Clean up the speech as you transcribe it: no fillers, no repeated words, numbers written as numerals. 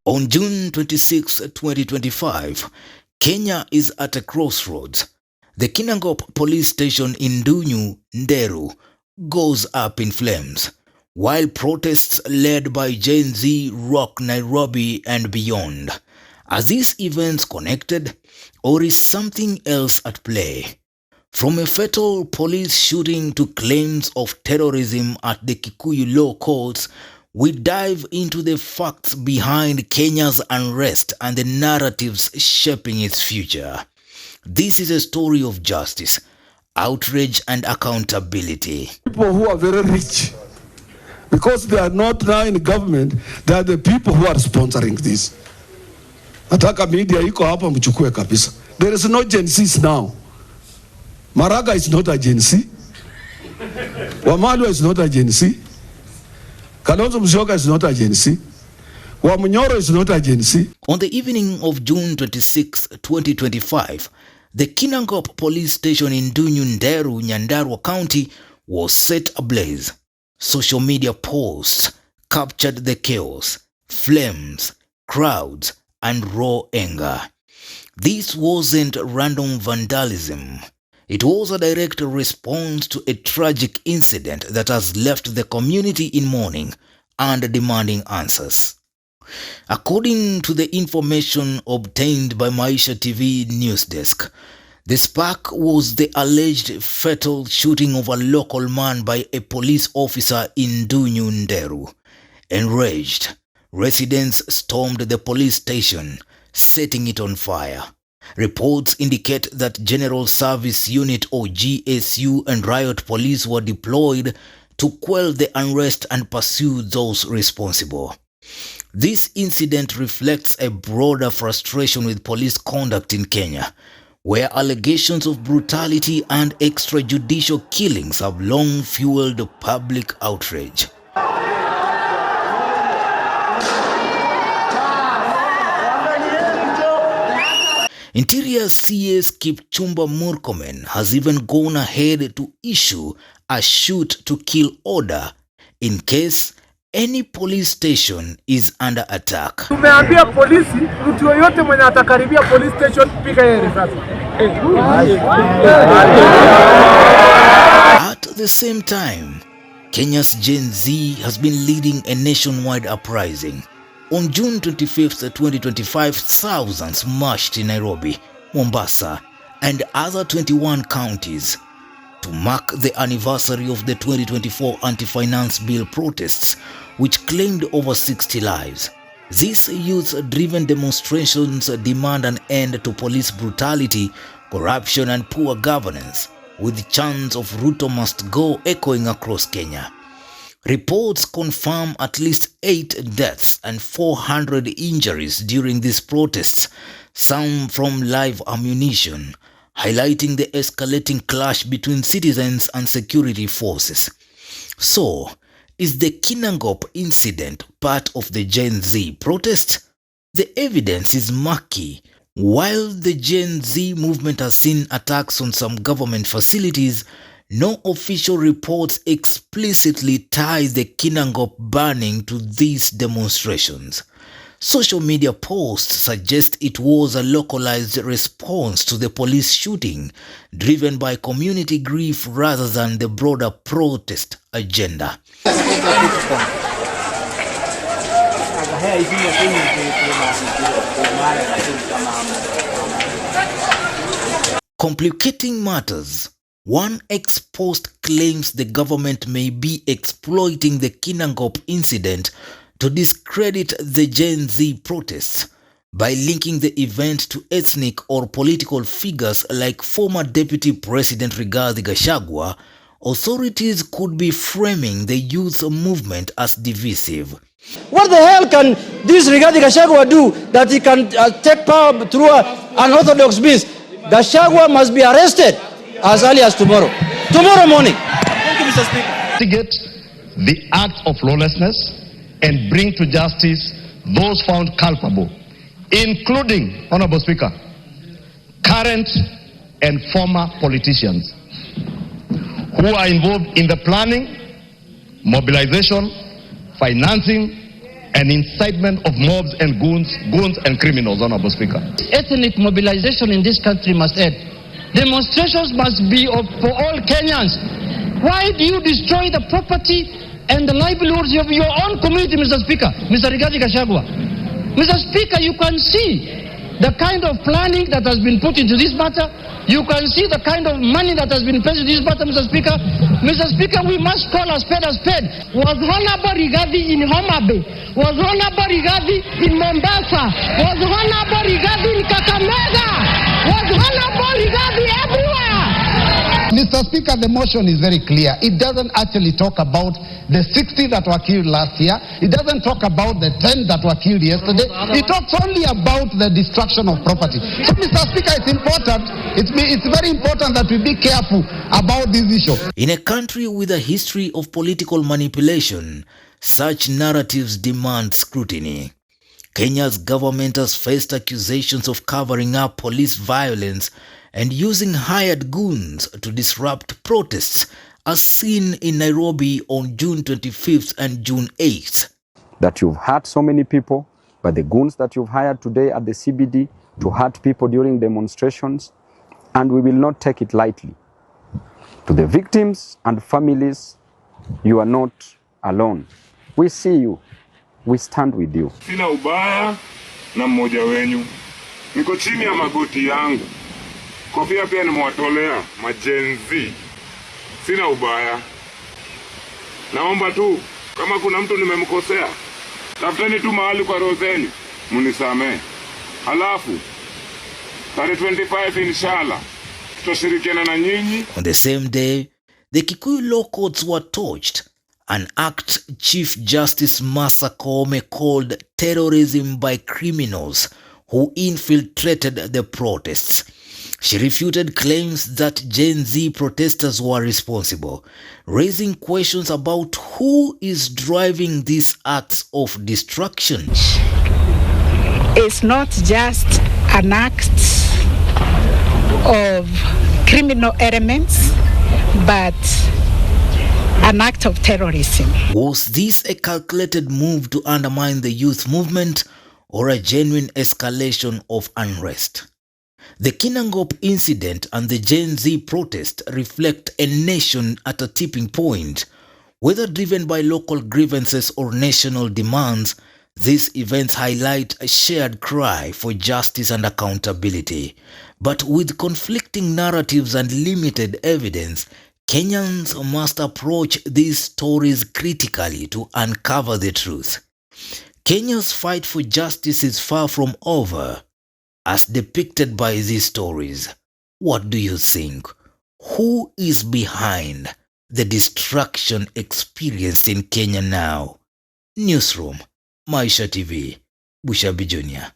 On June 26, 2025, Kenya is at a crossroads. The Kinangop police station in Ndunyu, Nderu, goes up in flames, while protests led by Gen Z rock Nairobi and beyond. Are these events connected, or is something else at play? From a fatal police shooting to claims of terrorism at the Kikuyu law courts, we dive into the facts behind Kenya's unrest and the narratives shaping its future. This is a story of justice, outrage, and accountability. People who are very rich, because they are not now in government, they are the people who are sponsoring this. Nataka media iko hapa mchukue kabisa. There is no Gen Zs now. Maraga is not a Gen Z. Wamalwa is not a Gen Z. Kalonzo Musyoka is not a Gen Z. Wamunyoro is not a Gen Z. On the evening of June 26, 2025, the Kinangop police station in Ndunyu, Nderu, Nyandarua County was set ablaze. Social media posts captured the chaos, flames, crowds, and raw anger. This wasn't random vandalism. It was a direct response to a tragic incident that has left the community in mourning and demanding answers. According to the information obtained by Maisha TV news desk, the spark was the alleged fatal shooting of a local man by a police officer in Ndunyu, Nderu. Enraged, residents stormed the police station, setting it on fire. Reports indicate that General Service Unit or GSU and riot police were deployed to quell the unrest and pursue those responsible. This incident reflects a broader frustration with police conduct in Kenya, where allegations of brutality and extrajudicial killings have long fueled public outrage. Interior CS Kipchumba Murkomen has even gone ahead to issue a shoot to kill order in case any police station is under attack. Tumeambia polisi mtu yoyote mwenye atakaribia police station piga yeye risasi. At the same time, Kenya's Gen Z has been leading a nationwide uprising. On June 25, 2025, thousands marched in Nairobi, Mombasa, and other 21 counties to mark the anniversary of the 2024 anti-finance bill protests, which claimed over 60 lives. These youth-driven demonstrations demand an end to police brutality, corruption, and poor governance, with chants of Ruto must go echoing across Kenya. Reports confirm at least 8 deaths and 400 injuries during these protests, some from live ammunition, highlighting the escalating clash between citizens and security forces. So, is the Kinangop incident part of the Gen Z protest? The evidence is murky. While the Gen Z movement has seen attacks on some government facilities, no official reports explicitly tie the Kinangop burning to these demonstrations. Social media posts suggest it was a localized response to the police shooting, driven by community grief rather than the broader protest agenda. Complicating matters, one ex-post claims the government may be exploiting the Kinangop incident to discredit the Gen Z protests by linking the event to ethnic or political figures like former Deputy President Rigathi Gachagua. Authorities could be framing the youth movement as divisive. What the hell can this Rigathi Gachagua do that he can take power through an orthodox means? Gachagua must be arrested as early as tomorrow morning. Thank you, Mr. Speaker. Investigate the act of lawlessness and bring to justice those found culpable, including, Honorable Speaker, current and former politicians who are involved in the planning, mobilization, financing, and incitement of mobs and goons and criminals, Honorable Speaker. Ethnic mobilization in this country must end. Demonstrations must be for all Kenyans. Why do you destroy the property and the livelihoods of your own community, Mr. Speaker? Mr. Rigathi Gachagua. Mr. Speaker, you can see the kind of planning that has been put into this matter. You can see the kind of money that has been paid to this matter, Mr. Speaker. Mr. Speaker, we must call a spade a spade. Was Honorable Rigathi in Homa Bay? Was Honorable Rigathi in Mombasa? Was Honorable Rigathi in Kakamega? Was Honorable Rigathi everywhere? Mr. Speaker, the motion is very clear. It doesn't actually talk about the 60 that were killed last year. It doesn't talk about the 10 that were killed yesterday. It talks only about the destruction of property. So, Mr. Speaker, it's important. It's very important that we be careful about this issue. In a country with a history of political manipulation, such narratives demand scrutiny. Kenya's government has faced accusations of covering up police violence and using hired goons to disrupt protests, as seen in Nairobi on June 25th and June 8th. That you've hurt so many people, but the goons that you've hired today at the CBD to hurt people during demonstrations, and we will not take it lightly. To the victims and families, you are not alone. We see you. We stand with you. Sina ubaya na mmoja wenyu. Niko chini ya magoti yangu. Kofia pia nimewatolea majenzi. Sina ubaya. Naomba tu kama kuna mtu nimemkosea, tafuteni tu mahali kwa rozeni, munisamee. Halafu tarehe 25 inshallah tutashirikiana na nyinyi. On the same day, the Kikuyu law courts were torched, an act Chief Justice Martha Koome called terrorism by criminals who infiltrated the protests. She refuted claims that Gen Z protesters were responsible, raising questions about who is driving these acts of destruction. It's not just an act of criminal elements, but an act of terrorism. Was this a calculated move to undermine the youth movement or a genuine escalation of unrest? The Kinangop incident and the Gen Z protest reflect a nation at a tipping point. Whether driven by local grievances or national demands, these events highlight a shared cry for justice and accountability. But with conflicting narratives and limited evidence, Kenyans must approach these stories critically to uncover the truth. Kenya's fight for justice is far from over, as depicted by these stories. What do you think? Who is behind the destruction experienced in Kenya now? Newsroom, Maisha TV, Bushabi Jr.